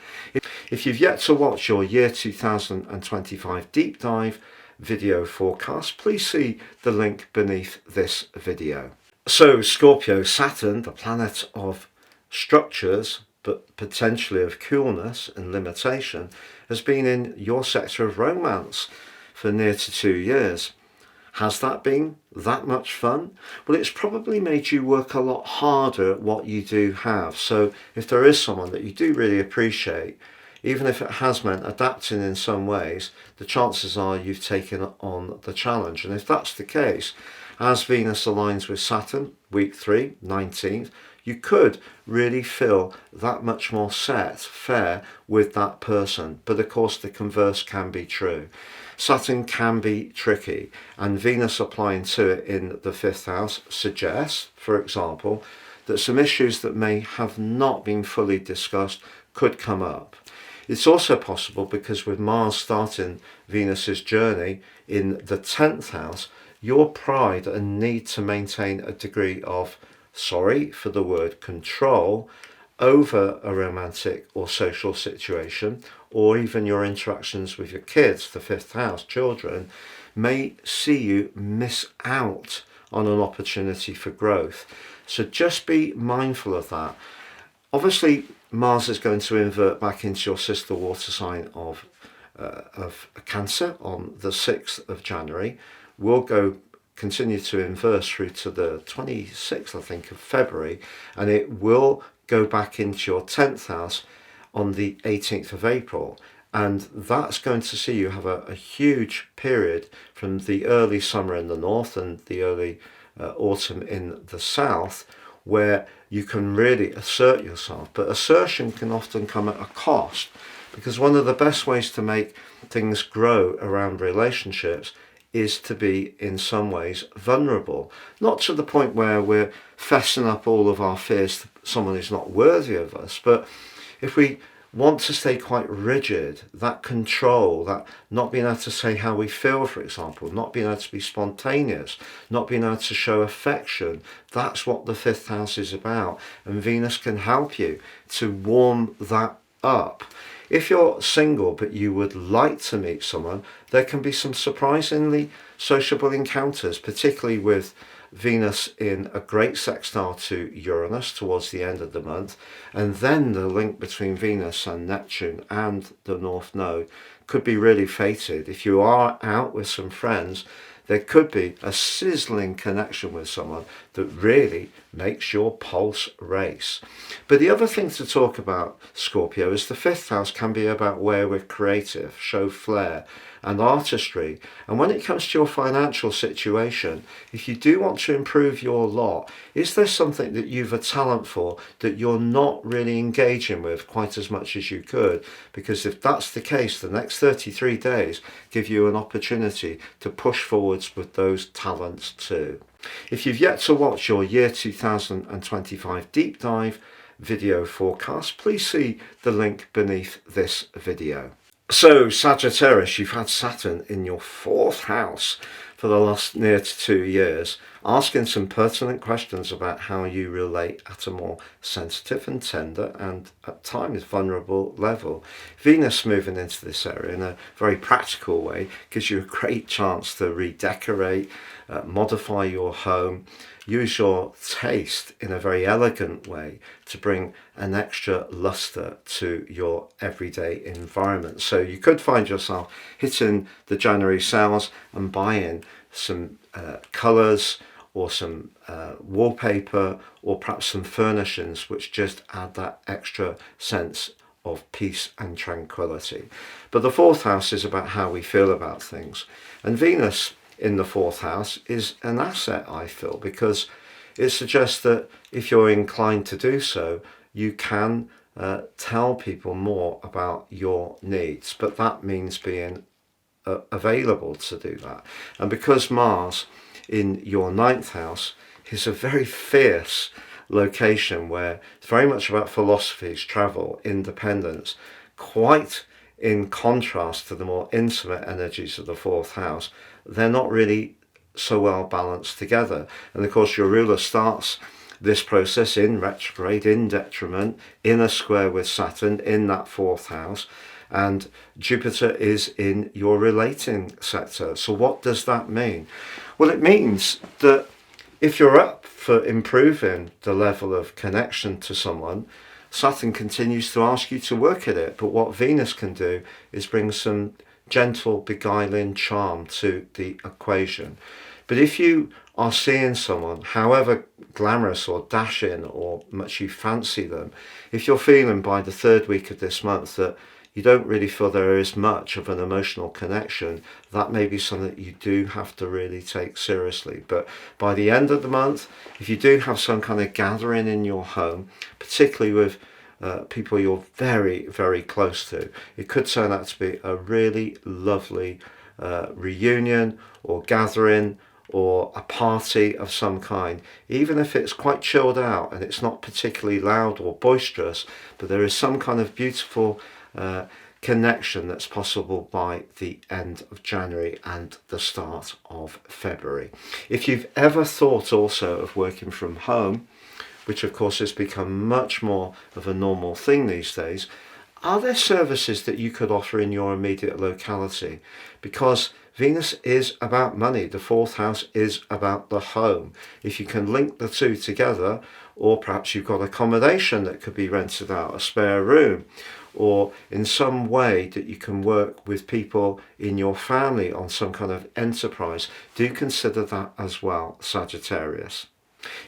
If you've yet to watch your year 2025 deep dive video forecast, please see the link beneath this video. So Scorpio, Saturn, the planet of structures, but potentially of coolness and limitation, has been in your sector of romance for near to 2 years. Has that been that much fun? Well, it's probably made you work a lot harder at what you do have. So if there is someone that you do really appreciate, even if it has meant adapting in some ways, the chances are you've taken on the challenge. And if that's the case, as Venus aligns with Saturn, week 3, 19th, you could really feel that much more set, fair with that person. But of course, the converse can be true. Saturn can be tricky, and Venus applying to it in the 5th house suggests, for example, that some issues that may have not been fully discussed could come up. It's also possible because with Mars starting Venus's journey in the 10th house, your pride and need to maintain a degree of, sorry for the word, control over a romantic or social situation, or even your interactions with your kids, the 5th house, children, may see you miss out on an opportunity for growth. So just be mindful of that. Obviously, Mars is going to invert back into your sister water sign of Cancer on the 6th of January. We'll continue to inverse through to the 26th, I think, of February, and it will go back into your 10th house on the 18th of April. And that's going to see you have a huge period from the early summer in the north and the early autumn in the south, where you can really assert yourself. But assertion can often come at a cost, because one of the best ways to make things grow around relationships is to be in some ways vulnerable. Not to the point where we're fessing up all of our fears to someone who's not worthy of us, but if we want to stay quite rigid, that control, that not being able to say how we feel, for example, not being able to be spontaneous, not being able to show affection, that's what the fifth house is about. And Venus can help you to warm that up. If you're single but you would like to meet someone, there can be some surprisingly sociable encounters, particularly with Venus in a great sextile to Uranus towards the end of the month, and then the link between Venus and Neptune and the North Node could be really fated. If you are out with some friends, there could be a sizzling connection with someone that really makes your pulse race. But the other thing to talk about, Scorpio, is the fifth house can be about where we're creative, show flair and artistry. And when it comes to your financial situation, if you do want to improve your lot, is there something that you've a talent for that you're not really engaging with quite as much as you could? Because if that's the case, the next 33 days give you an opportunity to push forwards with those talents too. If you've yet to watch your year 2025 deep dive video forecast, please see the link beneath this video. So Sagittarius, you've had Saturn in your fourth house for the last near to 2 years, asking some pertinent questions about how you relate at a more sensitive and tender and at times vulnerable level. Venus moving into this area in a very practical way gives you a great chance to redecorate, modify your home, use your taste in a very elegant way to bring an extra luster to your everyday environment. So you could find yourself hitting the January sales and buying some colours or some wallpaper or perhaps some furnishings which just add that extra sense of peace and tranquility. But the fourth house is about how we feel about things. And Venus in the fourth house is an asset, I feel, because it suggests that if you're inclined to do so, you can tell people more about your needs, but that means being available to do that. And because Mars in your ninth house is a very fierce location where it's very much about philosophies, travel, independence, quite in contrast to the more intimate energies of the fourth house, they're not really so well balanced together. And of course your ruler starts this process in retrograde, in detriment, in a square with Saturn in that fourth house, and Jupiter is in your relating sector. So what does that mean? Well, it means that if you're up for improving the level of connection to someone, Saturn continues to ask you to work at it. But what Venus can do is bring some gentle, beguiling charm to the equation. But if you are seeing someone, however glamorous or dashing or much you fancy them, if you're feeling by the third week of this month that you don't really feel there is much of an emotional connection, that may be something that you do have to really take seriously. But by the end of the month, if you do have some kind of gathering in your home, particularly with people you're very, very close to, it could turn out to be a really lovely reunion or gathering or a party of some kind, even if it's quite chilled out and it's not particularly loud or boisterous, but there is some kind of beautiful connection that's possible by the end of January and the start of February. If you've ever thought also of working from home, which of course has become much more of a normal thing these days, are there services that you could offer in your immediate locality? Because Venus is about money. The fourth house is about the home. If you can link the two together, or perhaps you've got accommodation that could be rented out, a spare room, or in some way that you can work with people in your family on some kind of enterprise, do consider that as well, Sagittarius.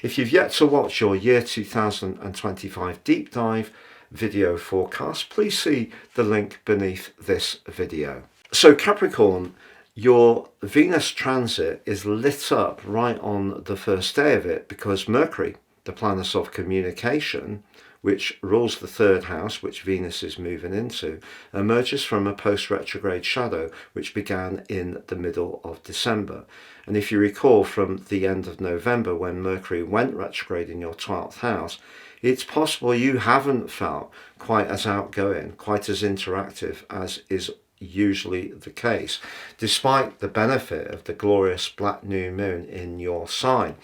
If you've yet to watch your year 2025 deep dive video forecast, please see the link beneath this video. So Capricorn, your Venus transit is lit up right on the first day of it because Mercury, the planet of communication, which rules the third house, which Venus is moving into, emerges from a post-retrograde shadow, which began in the middle of December. And if you recall from the end of November, when Mercury went retrograde in your 12th house, it's possible you haven't felt quite as outgoing, quite as interactive as is usually the case, despite the benefit of the glorious black new moon in your sign.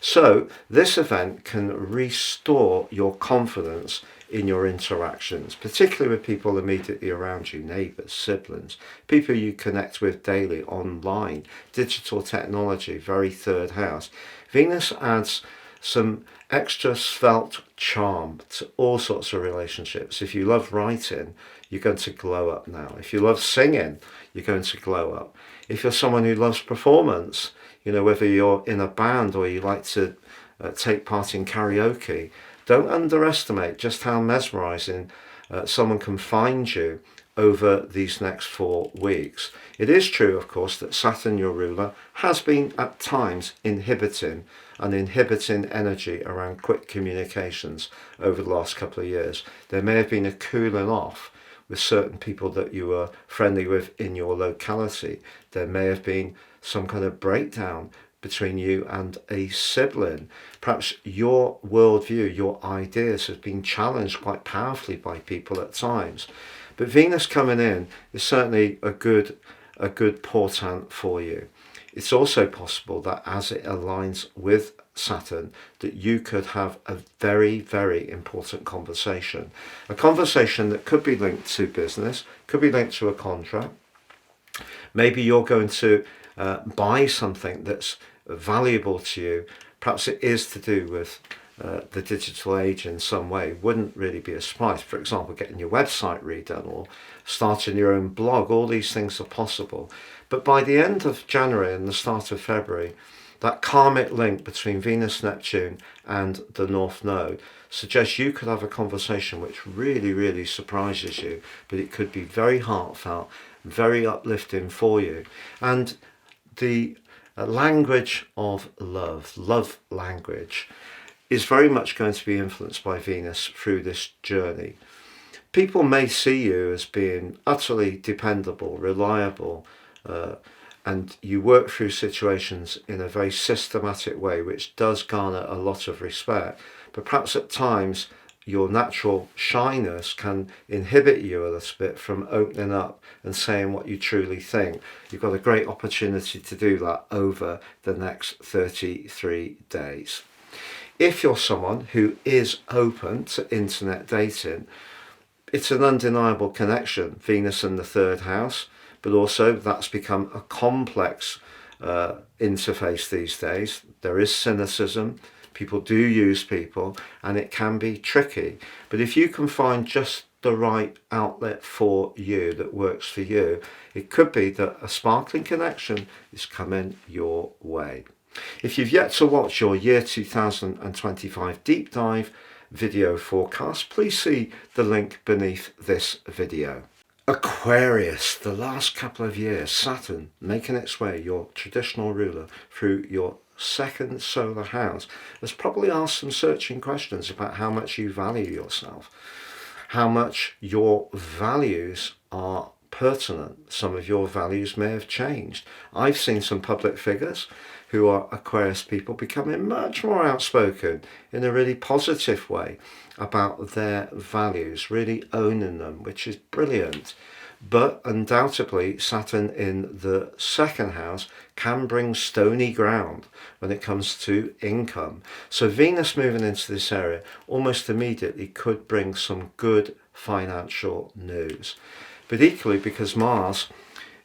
So this event can restore your confidence in your interactions, particularly with people immediately around you, neighbours, siblings, people you connect with daily online, digital technology, very third house. Venus adds some extra svelte charm to all sorts of relationships. If you love writing, you're going to glow up now. If you love singing, you're going to glow up. If you're someone who loves performance, you know, whether you're in a band or you like to take part in karaoke, don't underestimate just how mesmerizing someone can find you over these next 4 weeks. It is true, of course, that Saturn, your ruler, has been at times inhibiting energy around quick communications over the last couple of years. There may have been a cooling off with certain people that you were friendly with in your locality. There may have been some kind of breakdown between you and a sibling. Perhaps your worldview, your ideas have been challenged quite powerfully by people at times. But Venus coming in is certainly a good portent for you. It's also possible that as it aligns with Saturn, that you could have a very, very important conversation. A conversation that could be linked to business, could be linked to a contract. Maybe you're going to buy something that's valuable to you. Perhaps it is to do with the digital age in some way. Wouldn't really be a surprise. For example, getting your website redone or starting your own blog. All these things are possible. But by the end of January and the start of February, that karmic link between Venus, Neptune and the North Node suggests you could have a conversation which really, really surprises you, but it could be very heartfelt, very uplifting for you. And the language of love language, is very much going to be influenced by Venus through this journey. People may see you as being utterly dependable, reliable, and you work through situations in a very systematic way, which does garner a lot of respect. But perhaps at times your natural shyness can inhibit you a little bit from opening up and saying what you truly think. You've got a great opportunity to do that over the next 33 days. If you're someone who is open to internet dating, it's an undeniable connection, Venus in the third house, but also that's become a complex interface these days. There is cynicism, people do use people, and it can be tricky. But if you can find just the right outlet for you that works for you, it could be that a sparkling connection is coming your way. If you've yet to watch your year 2025 deep dive video forecast, please see the link beneath this video. Aquarius, the last couple of years, Saturn making its way, your traditional ruler, through your second solar house, has probably asked some searching questions about how much you value yourself, how much your values are pertinent. Some of your values may have changed. I've seen some public figures who are Aquarius people becoming much more outspoken in a really positive way about their values, really owning them, which is brilliant. But undoubtedly, Saturn in the second house can bring stony ground when it comes to income. So Venus moving into this area almost immediately could bring some good financial news. But equally, because Mars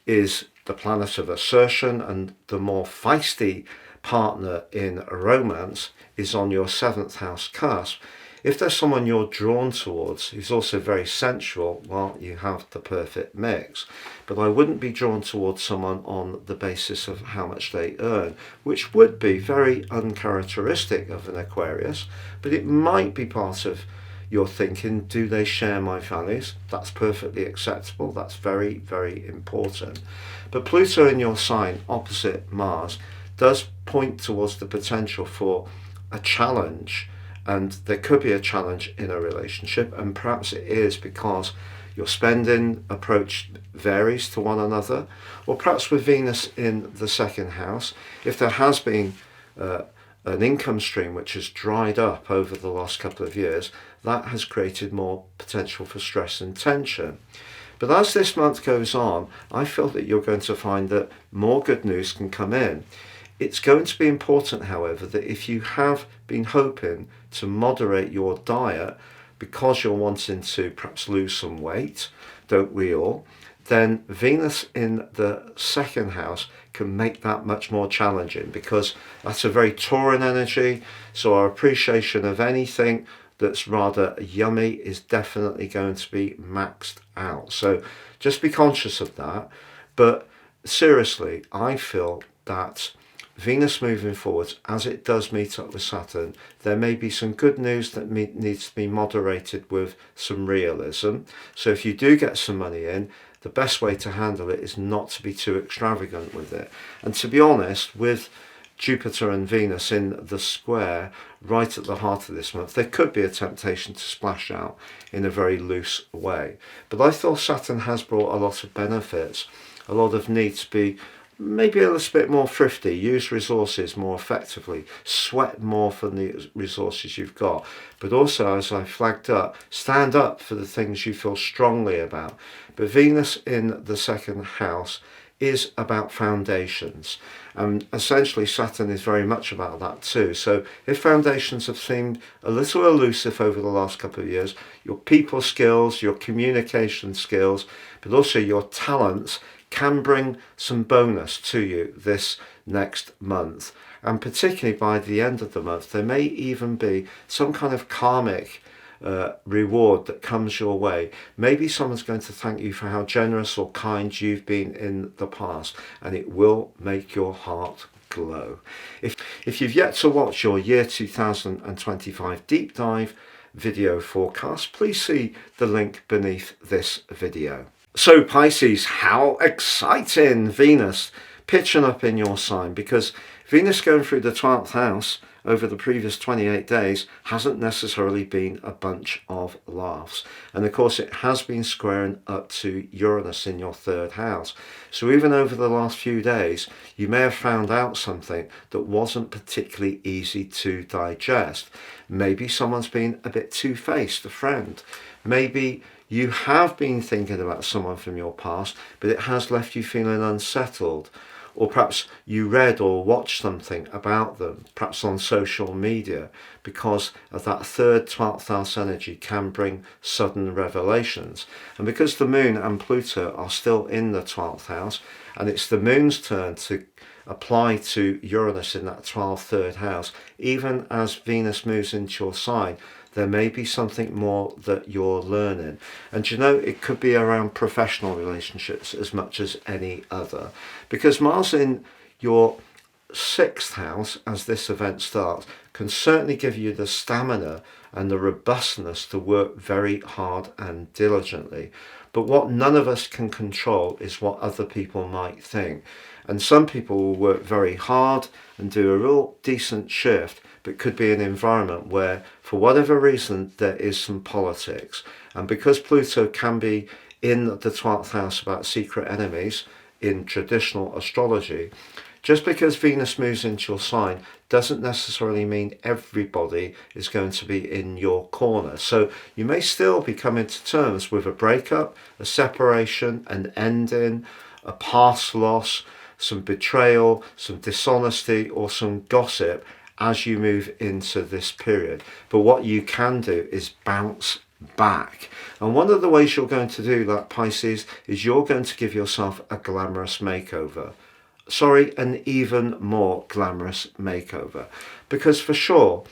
is the planet of assertion and the more feisty partner in romance is on your 7th house cusp, if there's someone you're drawn towards who's also very sensual, well, you have the perfect mix. But I wouldn't be drawn towards someone on the basis of how much they earn, which would be very uncharacteristic of an Aquarius, but it might be part of you're thinking, do they share my values? That's perfectly acceptable. That's very, very important. But Pluto in your sign opposite Mars does point towards the potential for a challenge, and there could be a challenge in a relationship, and perhaps it is because your spending approach varies to one another, or perhaps with Venus in the second house, if there has been an income stream which has dried up over the last couple of years, that has created more potential for stress and tension. But as this month goes on, I feel that you're going to find that more good news can come in. It's going to be important, however, that if you have been hoping to moderate your diet because you're wanting to perhaps lose some weight, don't we all, then Venus in the second house can make that much more challenging, because that's a very Tauran energy. So our appreciation of anything that's rather yummy is definitely going to be maxed out. So just be conscious of that. But seriously, I feel that Venus moving forwards, as it does meet up with Saturn, there may be some good news that needs to be moderated with some realism. So if you do get some money in, the best way to handle it is not to be too extravagant with it. And to be honest, with Jupiter and Venus in the square right at the heart of this month, there could be a temptation to splash out in a very loose way. But I thought Saturn has brought a lot of benefits, a lot of need to be maybe a little bit more thrifty, use resources more effectively, sweat more for the resources you've got, but also, as I flagged up, stand up for the things you feel strongly about. But Venus in the second house is about foundations, and essentially Saturn is very much about that too. So if foundations have seemed a little elusive over the last couple of years, your people skills, your communication skills, but also your talents can bring some bonus to you this next month. And particularly by the end of the month, there may even be some kind of karmic reward that comes your way. Maybe someone's going to thank you for how generous or kind you've been in the past, and it will make your heart glow. If you've yet to watch your year 2025 deep dive video forecast, please see the link beneath this video. So Pisces, how exciting! Venus pitching up in your sign, because Venus going through the 12th house over the previous 28 days hasn't necessarily been a bunch of laughs. And of course it has been squaring up to Uranus in your 3rd house. So even over the last few days, you may have found out something that wasn't particularly easy to digest. Maybe someone's been a bit two-faced, a friend. Maybe you have been thinking about someone from your past, but it has left you feeling unsettled. Or perhaps you read or watched something about them, perhaps on social media, because of that 3rd, 12th house energy can bring sudden revelations. And because the moon and Pluto are still in the 12th house, and it's the moon's turn to apply to Uranus in that 12th, 3rd house, even as Venus moves into your sign, there may be something more that you're learning. And you know, it could be around professional relationships as much as any other. Because Mars in your 6th house, as this event starts, can certainly give you the stamina and the robustness to work very hard and diligently. But what none of us can control is what other people might think. And some people will work very hard and do a real decent shift, but could be an environment where, for whatever reason, there is some politics. And because Pluto can be in the 12th house about secret enemies in traditional astrology, just because Venus moves into your sign doesn't necessarily mean everybody is going to be in your corner. So you may still be coming to terms with a breakup, a separation, an ending, a past loss, some betrayal, some dishonesty, or some gossip as you move into this period. But what you can do is bounce back. And one of the ways you're going to do that, Pisces, is you're going to give yourself a glamorous makeover. Sorry, an even more glamorous makeover. Because for sure,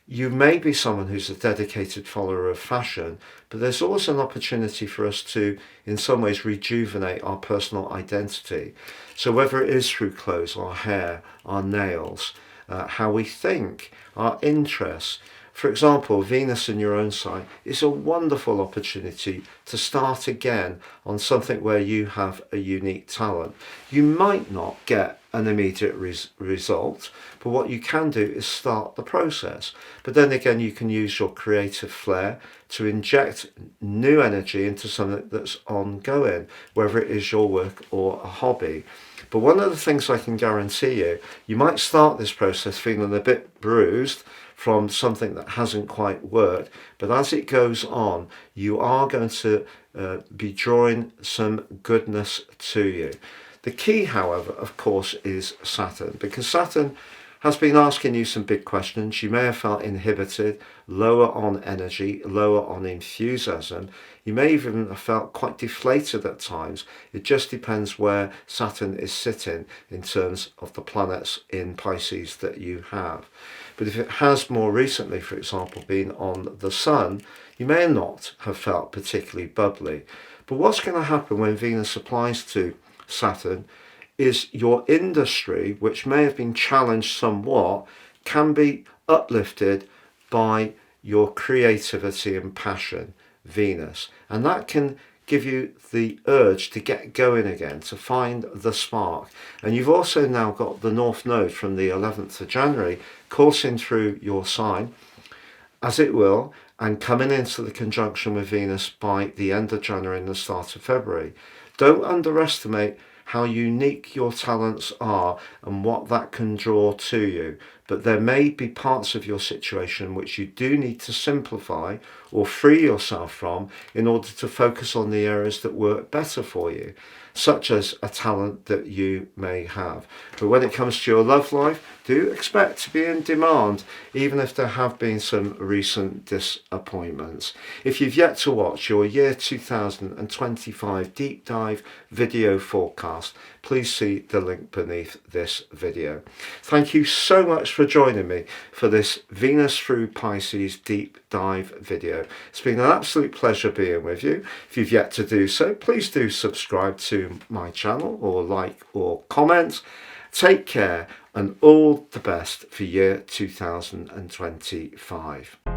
you may be someone who's a dedicated follower of fashion, but there's also an opportunity for us to, in some ways, rejuvenate our personal identity. So whether it is through clothes, our hair, our nails, how we think, our interests, For example, Venus in your own sign is a wonderful opportunity to start again on something where you have a unique talent. You might not get an immediate result, but what you can do is start the process. But then again, you can use your creative flair to inject new energy into something that's ongoing, whether it is your work or a hobby. But one of the things I can guarantee you, you might start this process feeling a bit bruised from something that hasn't quite worked, but as it goes on, you are going to be drawing some goodness to you. The key, however, of course, is Saturn, because Saturn has been asking you some big questions. You may have felt inhibited, lower on energy, lower on enthusiasm. You may even have felt quite deflated at times. It just depends where Saturn is sitting in terms of the planets in Pisces that you have. But if it has more recently, for example, been on the Sun, you may not have felt particularly bubbly. But what's going to happen when Venus applies to Saturn is your industry, which may have been challenged somewhat, can be uplifted by your creativity and passion, Venus. And that can give you the urge to get going again, to find the spark. And you've also now got the North Node from the 11th of January coursing through your sign, as it will, and coming into the conjunction with Venus by the end of January and the start of February. Don't underestimate how unique your talents are and what that can draw to you. But there may be parts of your situation which you do need to simplify or free yourself from in order to focus on the areas that work better for you, such as a talent that you may have. But when it comes to your love life, do expect to be in demand, even if there have been some recent disappointments. If you've yet to watch your year 2025 deep dive video forecast, please see the link beneath this video. Thank you so much for joining me for this Venus through Pisces deep dive video. It's been an absolute pleasure being with you. If you've yet to do so, please do subscribe to my channel or like or comment. Take care and all the best for year 2025.